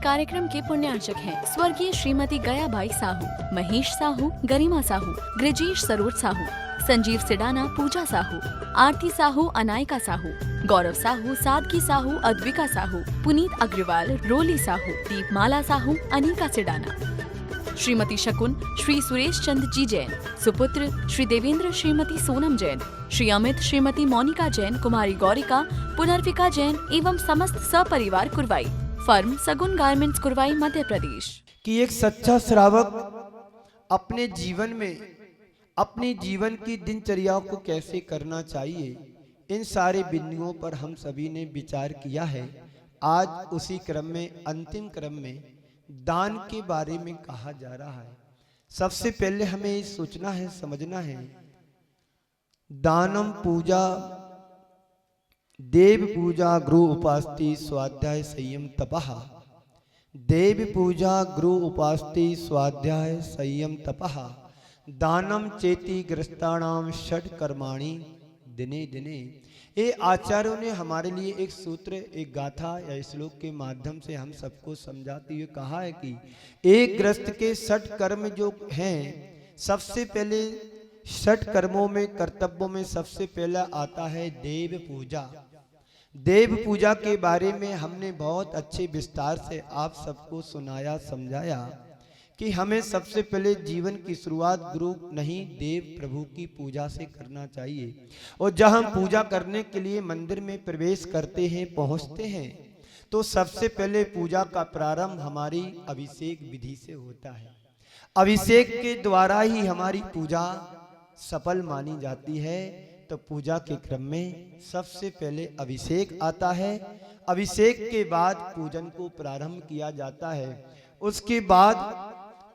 कार्यक्रम के पुण्यार्चक हैं स्वर्गीय श्रीमती गयाबाई साहू, महेश साहू, गरिमा साहू, ग्रजेश सरोज साहू, संजीव सिडाना, पूजा साहू, आरती साहू, अनायका साहू, गौरव साहू, सादगी साहू, अद्विका साहू, पुनीत अग्रवाल, रोली साहू, दीपमाला साहू, अनिका सिडाना, श्रीमती शकुन, श्री सुरेश चंद जी जैन, सुपुत्र श्री देवेंद्र, श्रीमती सोनम जैन, श्री अमित, श्रीमती मोनिका जैन, कुमारी गौरिका, पुनर्विका जैन एवं समस्त सपरिवार कुरवाई। फर्म सगुन गारमेंट्स, कुरवाई, मध्य प्रदेश। कि एक सच्चा श्रावक अपने जीवन में अपने जीवन की दिनचर्या को कैसे करना चाहिए, इन सारे बिंदुओं पर हम सभी ने विचार किया है। आज उसी क्रम में अंतिम क्रम में दान के बारे में कहा जा रहा है। सबसे पहले हमें ये सोचना है, समझना है, दानम पूजा देव पूजा गृह उपास्ति स्वाध्याय संयम तपः। देव पूजा गृह उपास्ति स्वाध्याय संयम तपः। दानम चेति ग्रस्ताणाम षट कर्माणि दिने दिने। ये आचार्यों ने हमारे लिए एक सूत्र, एक गाथा या श्लोक के माध्यम से हम सबको समझाते हुए कहा है कि एक ग्रस्त के 60 कर्म जो हैं, सबसे पहले 60 कर्मों में, कर्तव्यों में सबसे पहला आता है देव पूजा। देव पूजा के बारे में हमने बहुत अच्छे विस्तार से आप सबको सुनाया, समझाया कि हमें सबसे पहले जीवन की शुरुआत गुरु नहीं, देव प्रभु की पूजा से करना चाहिए। और जब हम पूजा करने के लिए मंदिर में प्रवेश करते हैं, पहुंचते हैं, तो सबसे पहले पूजा का प्रारंभ हमारी अभिषेक विधि से होता है। अभिषेक के द्वारा ही हमारी पूजा सफल मानी जाती है। तो पूजा के क्रम में सबसे पहले अभिषेक आता है। अभिषेक के बाद पूजन को प्रारंभ किया जाता है। उसके बाद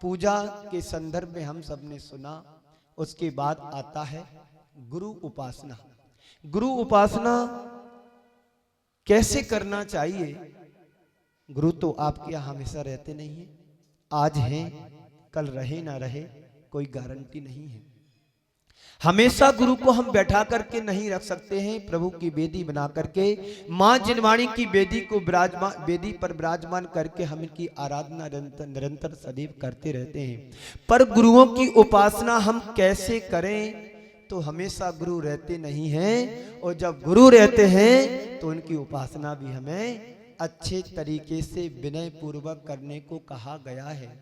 पूजा के संदर्भ में हम सब ने सुना। उसके बाद आता है गुरु उपासना। गुरु उपासना कैसे करना चाहिए? गुरु तो आपके यहाँ हमेशा रहते नहीं है, आज हैं, कल रहे ना रहे, कोई गारंटी नहीं है। हमेशा गुरु को हम बैठा करके नहीं रख सकते हैं। प्रभु की वेदी बना करके, मां जिनवाणी की वेदी को वेदी पर विराजमान करके हम इनकी आराधना निरंतर सदैव करते रहते हैं। पर गुरुओं की उपासना हम कैसे करें? तो हमेशा गुरु रहते नहीं हैं, और जब गुरु रहते हैं तो उनकी उपासना भी हमें अच्छे तरीके से विनय पूर्वक करने को कहा गया है।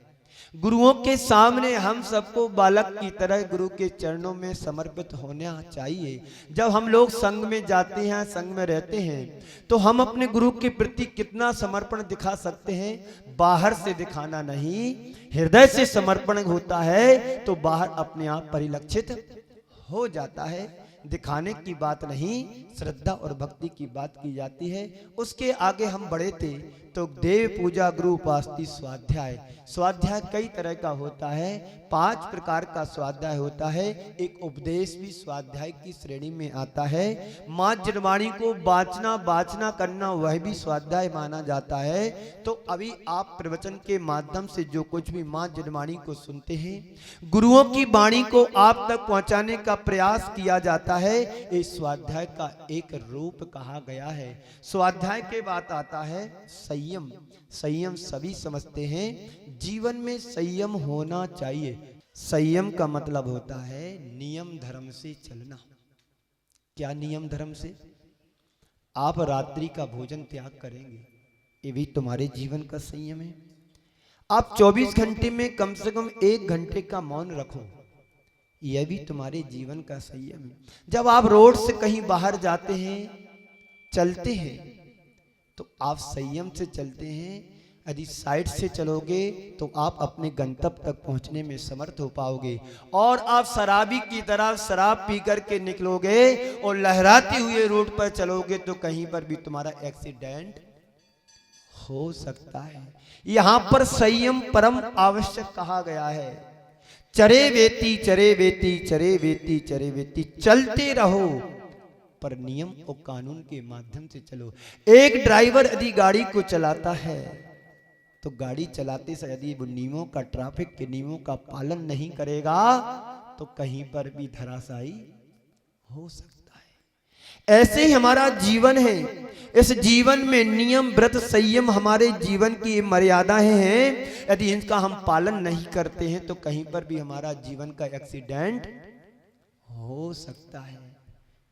गुरुओं के सामने हम सबको बालक की तरह गुरु के चरणों में समर्पित होना चाहिए। जब हम लोग संग में जाते हैं, संग में रहते हैं, तो हम अपने गुरु के प्रति कितना समर्पण दिखा सकते हैं? बाहर से दिखाना नहीं, हृदय से समर्पण होता है तो बाहर अपने आप परिलक्षित हो जाता है। दिखाने की बात नहीं, श्रद्धा और भक्ति की बात की जाती है। उसके आगे हम बढ़े थे तो देव पूजा गुरु उपास्ति स्वाध्याय। स्वाध्याय कई तरह का होता है, 5 प्रकार का स्वाध्याय होता है। एक उपदेश भी स्वाध्याय की श्रेणी में आता है। मां जिनवाणी को वाचना करना, वह भी स्वाध्याय माना जाता है। तो अभी आप प्रवचन के माध्यम से जो कुछ भी मां जिनवाणी को सुनते हैं, गुरुओं की वाणी को आप तक पहुंचाने का प्रयास किया जाता है। इस स्वाध्याय का एक रूप कहा गया है। स्वाध्याय के बाद आता है संयम। संयम सभी समझते हैं, जीवन में संयम होना चाहिए। संयम का मतलब होता है नियम धर्म से चलना। क्या नियम धर्म से? आप रात्रि का भोजन त्याग करेंगे, ये भी तुम्हारे जीवन का संयम है। आप 24 घंटे में कम से कम 1 घंटे का मौन रखो, यह भी तुम्हारे जीवन का संयम है। जब आप रोड से कहीं बाहर जाते हैं, चलते हैं, तो आप संयम से चलते हैं। यदि साइड से चलोगे तो आप अपने गंतव्य तक पहुंचने में समर्थ हो पाओगे। और आप शराबी की तरह शराब पी करके निकलोगे और लहराते हुए रोड पर चलोगे तो कहीं पर भी तुम्हारा एक्सीडेंट हो सकता है। यहां पर संयम परम आवश्यक कहा गया है। चरे वेती चरे वेती चरे वेती चरे वेती, चलते रहो पर नियम और कानून के माध्यम से चलो। एक ड्राइवर यदि गाड़ी को चलाता है तो गाड़ी चलाते से यदि वो नियमों का, ट्रैफिक के नियमों का पालन नहीं करेगा तो कहीं पर भी धराशायी हो सकता है। ऐसे ही हमारा जीवन है। इस जीवन में नियम व्रत संयम हमारे जीवन की मर्यादाएं हैं। यदि इनका हम पालन नहीं करते हैं तो कहीं पर भी हमारा जीवन का एक्सीडेंट हो सकता है।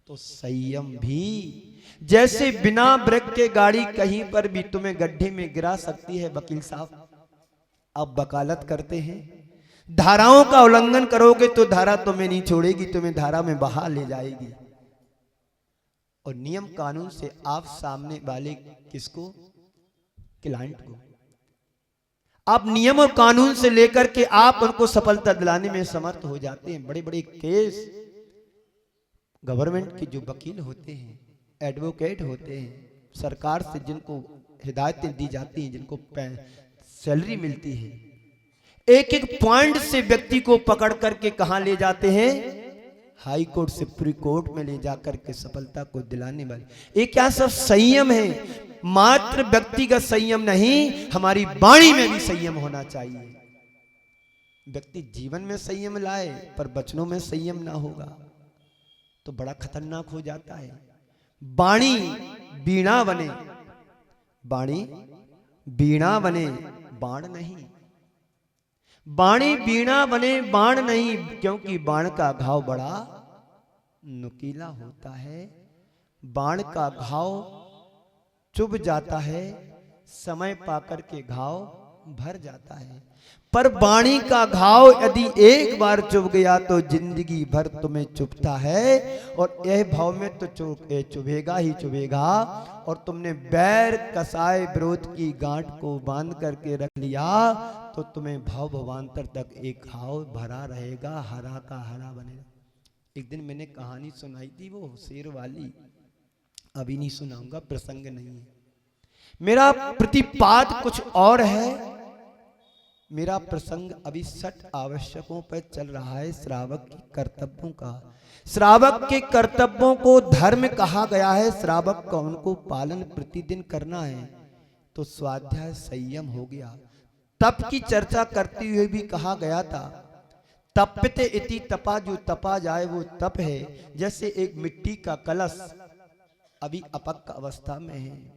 तो संयम भी, जैसे बिना ब्रेक के गाड़ी कहीं पर भी तुम्हें गड्ढे में गिरा सकती है। वकील साहब, आप वकालत करते हैं, धाराओं का उल्लंघन करोगे तो धारा तुम्हें नहीं छोड़ेगी, तुम्हें धारा में बहा ले जाएगी। और नियम कानून से आप सामने वाले किसको, क्लाइंट को, आप नियम और कानून से लेकर के आप उनको सफलता दिलाने में समर्थ हो जाते हैं। बड़े बड़े केस गवर्नमेंट के जो वकील होते हैं, एडवोकेट होते हैं, सरकार से जिनको हिदायतें दी जाती हैं, जिनको सैलरी मिलती है, एक एक पॉइंट से व्यक्ति को पकड़ करके कहां ले जाते हैं, हाई कोर्ट सुप्रीम कोर्ट में ले जाकर के सफलता को दिलाने वाले। ये क्या सब संयम है? मात्र व्यक्तिगत संयम नहीं, हमारी वाणी में भी संयम होना चाहिए। व्यक्ति जीवन में संयम लाए पर वचनों में संयम ना होगा तो बड़ा खतरनाक हो जाता है। वाणी बीणा बने, वाणी बीणा बने, बाण नहीं। वाणी बीणा बने, बाण नहीं, क्योंकि बाण का घाव बड़ा नुकीला होता है। बाण का घाव चुभ जाता है, समय पाकर के घाव भर जाता है। पर वाणी का घाव यदि एक बार चुभ गया तो जिंदगी भर तुम्हें चुभता है। और यह भाव में तो चुभेगा ही चुभेगा। और तुमने बैर कसाय विरोध की गांठ को बांध करके रख लिया तो तुम्हें भाव भवांतर तक एक घाव भरा रहेगा, हरा का हरा बनेगा। एक दिन मैंने कहानी सुनाई थी, वो शेर वाली, अभी नहीं सुनाऊंगा, प्रसंग नहीं है। मेरा प्रतिपाद कुछ और है। मेरा प्रसंग अभी 60 आवश्यकों पर चल रहा है, श्रावक के कर्तव्यों का। श्रावक के कर्तव्यों को धर्म कहा गया है। श्रावक का उनको पालन प्रतिदिन करना है। तो स्वाध्याय संयम हो गया। तप की चर्चा करते हुए भी कहा गया था, तप्यते इति तपा, जो तपा जाए वो तप है। जैसे एक मिट्टी का कलश अभी अपक्व अवस्था में है,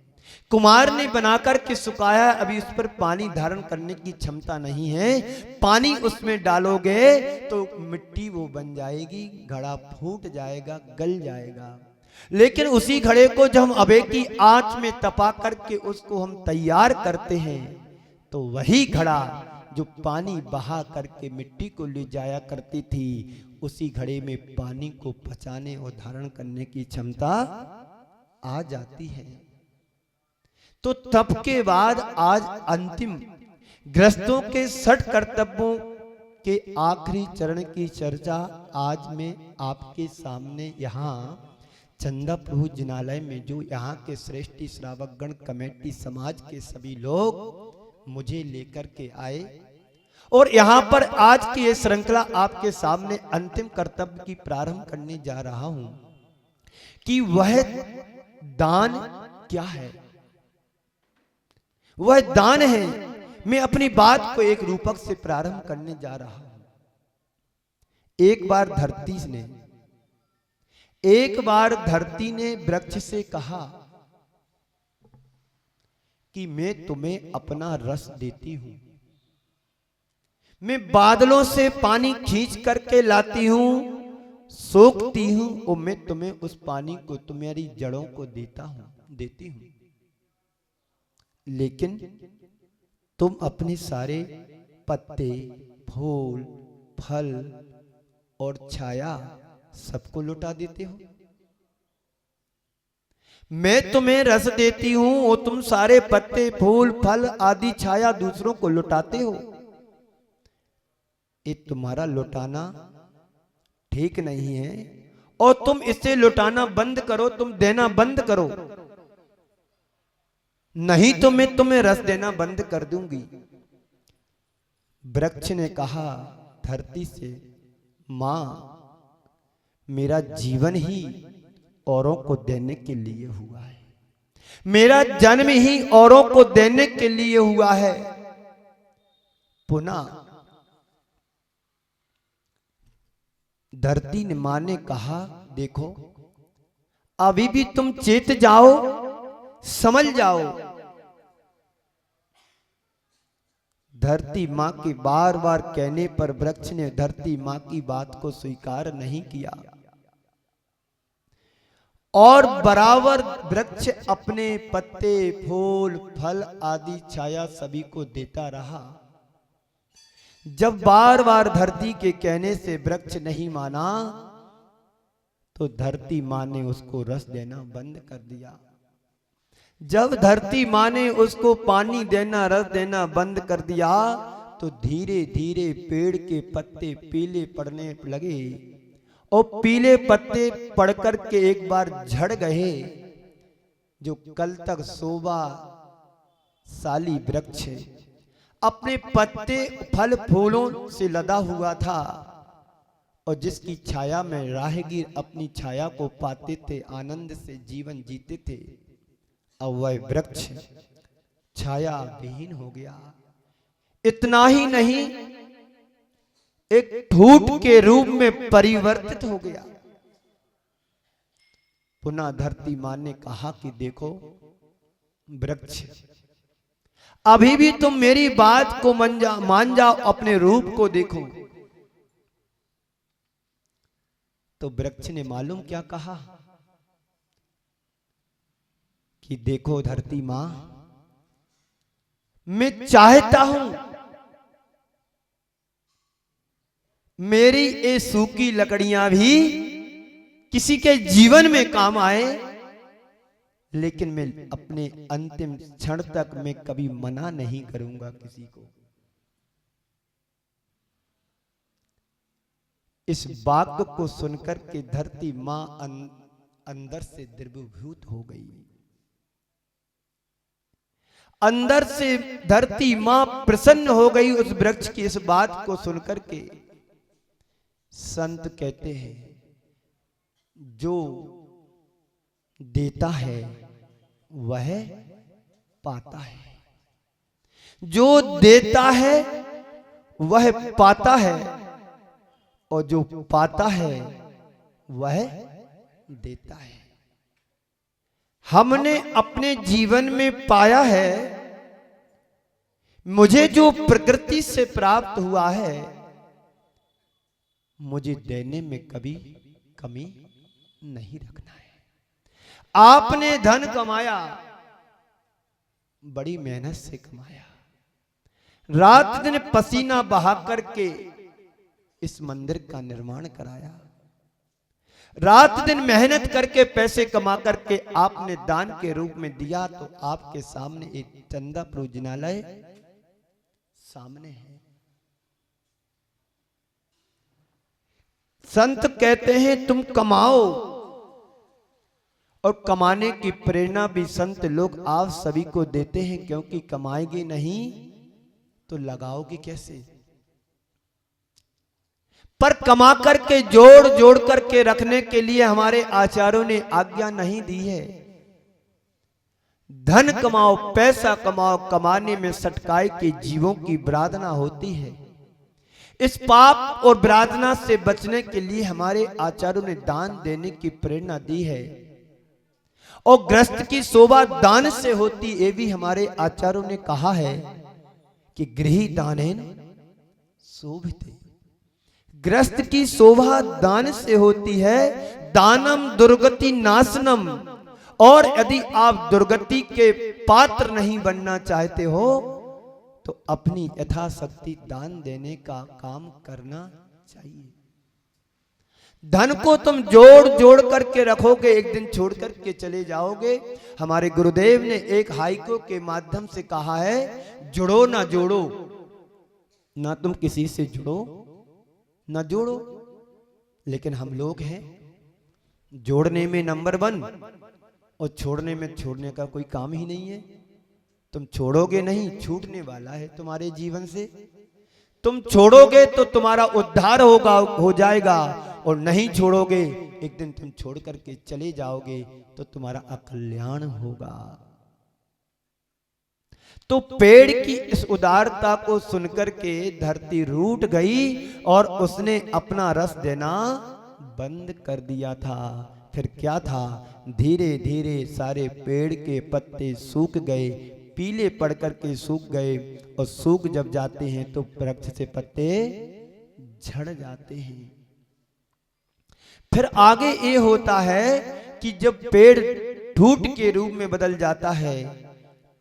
कुमार ने बनाकर के सुखाया, अभी उस पर पानी धारण करने की क्षमता नहीं है। पानी उसमें डालोगे तो मिट्टी वो बन जाएगी, घड़ा फूट जाएगा, गल जाएगा। लेकिन उसी घड़े को जब हम अबे की आंच में तपा करके उसको हम तैयार करते हैं तो वही घड़ा जो पानी बहा करके मिट्टी को ले जाया करती थी, उसी घड़े में पानी को पचाने और धारण करने की क्षमता आ जाती है। तो तप के बाद आज अंतिम गृहस्थों के 60 कर्तव्यों के आखिरी चरण की चर्चा आज मैं आपके सामने यहाँ चंदा प्रभु जिनालय में, जो यहाँ के श्रेष्ठी श्रावक गण कमेटी समाज के सभी लोग मुझे लेकर के आए और यहाँ पर आज की ये श्रृंखला आपके सामने अंतिम कर्तव्य की प्रारंभ करने जा रहा हूं कि वह दान क्या है। वह दान है। मैं अपनी बात को एक रूपक से प्रारंभ करने जा रहा हूं। एक बार धरती ने वृक्ष से कहा कि मैं तुम्हें अपना रस देती हूं, मैं बादलों से पानी खींच करके लाती हूं, सोखती हूं और मैं तुम्हें उस पानी को तुम्हारी जड़ों को देती हूं। लेकिन तुम अपने सारे पत्ते, फूल, फल और छाया सबको लुटा देते हो। मैं तुम्हें रस देती हूं और तुम सारे पत्ते, फूल, फल आदि छाया दूसरों को लुटाते हो। ये तुम्हारा लुटाना ठीक नहीं है और तुम इसे लुटाना बंद करो, तुम देना बंद करो, नहीं तो मैं तुम्हें रस देना बंद कर दूंगी। वृक्ष ने कहा धरती से, मां मेरा जीवन ही औरों को देने के लिए हुआ है, मेरा जन्म ही औरों को देने के लिए हुआ है। पुनः धरती ने मां ने कहा, देखो अभी भी तुम चेत जाओ समझ जाओ, धरती मां के बार बार कहने पर वृक्ष ने धरती मां की बात को स्वीकार नहीं किया और बराबर वृक्ष अपने पत्ते, फूल, फल आदि छाया सभी को देता रहा। जब बार बार धरती के कहने से वृक्ष नहीं माना तो धरती मां ने उसको रस देना बंद कर दिया। जब धरती मां ने उसको पानी देना, रस देना बंद कर दिया तो धीरे धीरे पेड़ के पत्ते पीले पड़ने लगे और पीले पत्ते पड़कर के एक बार झड़ गए। जो कल तक शोभाशाली वृक्ष अपने पत्ते, फल, फूलों से लदा हुआ था और जिसकी छाया में राहगीर अपनी छाया को पाते थे, आनंद से जीवन जीते थे, अब वह वृक्ष छाया विहीन हो गया। इतना ही नहीं, एक ठूठ के रूप में परिवर्तित हो गया। पुनः धरती मां ने कहा कि देखो वृक्ष, अभी भी तुम मेरी बात को मान जाओ, अपने रूप को देखो। तो वृक्ष ने मालूम क्या कहा कि देखो धरती मां, मैं चाहता हूं मेरी ये सूखी लकड़ियां भी किसी के जीवन में काम आए, लेकिन मैं अपने अंतिम क्षण तक मैं कभी मना नहीं करूंगा किसी को। इस वाक्य को सुनकर के धरती मां अंदर से द्रवीभूत हो गई। अंदर से धरती मां प्रसन्न हो गई उस वृक्ष की इस बात को सुनकर के। संत कहते हैं जो देता है वह पाता है, जो देता है वह पाता है और जो पाता है वह देता है। हमने अपने जीवन में पाया है, मुझे जो प्रकृति से प्राप्त हुआ है मुझे देने में कभी कमी नहीं रखना है। आपने धन कमाया, बड़ी मेहनत से कमाया, रात दिन पसीना बहा करके इस मंदिर का निर्माण कराया, रात दिन मेहनत करके पैसे कमा करके आपने दान के रूप में दिया, तो आपके सामने एक चंदा प्रोजनालय सामने है। संत कहते हैं तुम कमाओ, और कमाने की प्रेरणा भी संत लोग आप सभी को देते हैं, क्योंकि कमाएंगे नहीं तो लगाओगे कैसे। पर कमा करके जोड़ जोड़ करके रखने के लिए हमारे आचार्यों ने आज्ञा नहीं दी है। धन कमाओ, पैसा कमाओ, कमाने में सटकाए के जीवों की प्रार्थना होती है। इस पाप और प्रार्थना से बचने के लिए हमारे आचार्यों ने दान देने की प्रेरणा दी है, और ग्रस्त की शोभा दान से होती, ये भी हमारे आचार्यों ने कहा है कि गृही दानेन शोभिते। ग्रस्त की शोभा दान से होती है। दानम दुर्गति नाशनम, और यदि आप दुर्गति के पात्र नहीं बनना चाहते हो तो अपनी यथाशक्ति दान देने का काम करना चाहिए। धन को तुम जोड़ जोड़ करके रखोगे, एक दिन छोड़ करके चले जाओगे। हमारे गुरुदेव ने एक हाइको के माध्यम से कहा है, जुड़ो ना जोड़ो, ना तुम किसी से जुड़ो ना जोड़ो। लेकिन हम लोग हैं जोड़ने में नंबर 1 और छोड़ने में छोड़ने का कोई काम ही नहीं है। तुम छोड़ोगे नहीं, छूटने वाला है तुम्हारे जीवन से। तुम छोड़ोगे तो तुम्हारा उद्धार हो जाएगा, और नहीं छोड़ोगे एक दिन तुम छोड़ करके चले जाओगे तो तुम्हारा अकल्याण होगा। तो पेड़ की इस उदारता को सुनकर के धरती रूठ गई और उसने अपना रस देना बंद कर दिया था। फिर क्या था, धीरे धीरे सारे पेड़ के पत्ते सूख गए, पीले पड़ कर के सूख गए, और सूख जब जाते हैं तो वृक्ष से पत्ते झड़ जाते हैं। फिर आगे ये होता है कि जब पेड़ ठूट के रूप में बदल जाता है,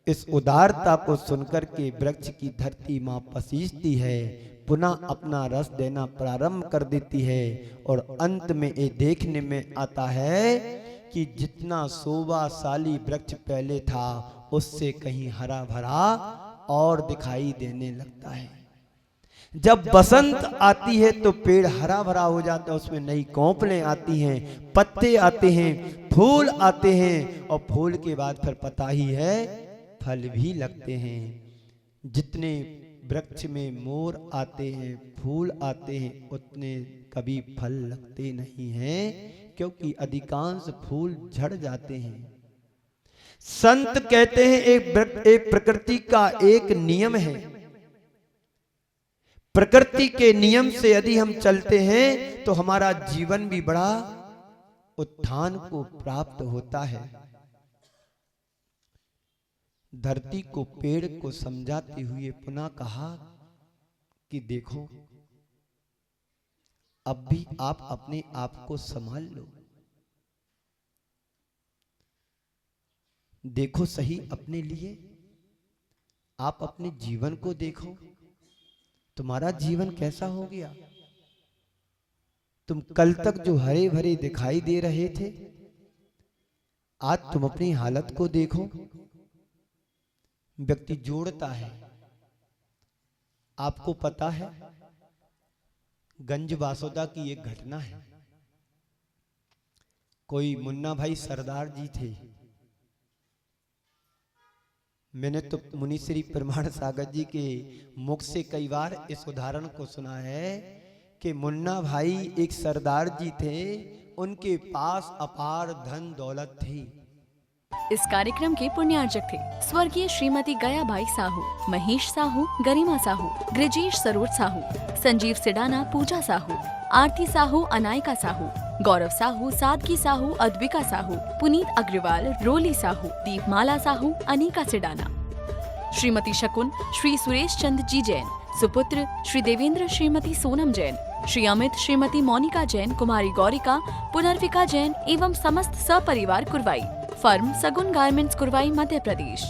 इस उदारता को सुनकर के वृक्ष की धरती मां पसीजती है, पुनः अपना रस देना प्रारंभ कर देती है, और अंत में ये देखने में आता है कि जितना शोभाशाली वृक्ष पहले था उससे कहीं हरा भरा और दिखाई देने लगता है। जब बसंत आती है तो पेड़ हरा भरा हो जाता है, उसमें नई कोंपलें आती हैं, पत्ते आते हैं, फूल आते हैं, और फूल के बाद फिर पता ही है फल भी लगते हैं। जितने वृक्ष में मोर आते हैं, फूल आते हैं, उतने कभी फल लगते नहीं हैं, क्योंकि अधिकांश फूल झड़ जाते हैं। संत कहते हैं एक प्रकृति का एक नियम है, प्रकृति के नियम से यदि हम चलते हैं तो हमारा जीवन भी बड़ा उत्थान को प्राप्त होता है। धरती को पेड़ को समझाते हुए पुनः कहा कि देखो, अब भी आप अपने आप को संभाल लो, देखो सही अपने लिए, आप अपने जीवन को देखो, तुम्हारा जीवन कैसा हो गया। तुम कल तक जो हरे भरे दिखाई दे रहे थे, आज तुम अपनी हालत को देखो। व्यक्ति जोड़ता है। आपको पता है, गंज बासोदा की एक घटना है। कोई मुन्ना भाई सरदार जी थे। मैंने तो मुनि श्री प्रमाण सागर जी के मुख से कई बार इस उदाहरण को सुना है कि मुन्ना भाई एक सरदार जी थे, उनके पास अपार धन दौलत थी। इस कार्यक्रम के पुण्यार्जक थे स्वर्गीय श्रीमती गयाबाई साहू, महेश साहू, गरिमा साहू, गृजेश सरोज साहू, संजीव सिडाना, पूजा साहू, आरती साहू, अनायका साहू, गौरव साहू, सादगी साहू, अद्विका साहू, पुनीत अग्रवाल, रोली साहू, दीपमाला साहू, अनिका सिडाना। श्रीमती शकुन श्री सुरेश चंद जी जैन, सुपुत्र श्री देवेंद्र श्रीमती सोनम जैन, श्री अमित श्रीमती मोनिका जैन, कुमारी गौरिका, पुनर्विका जैन एवं समस्त सपरिवार कुरवाई। फर्म सगुन गारमेंट्स कुरवाई, मध्य प्रदेश।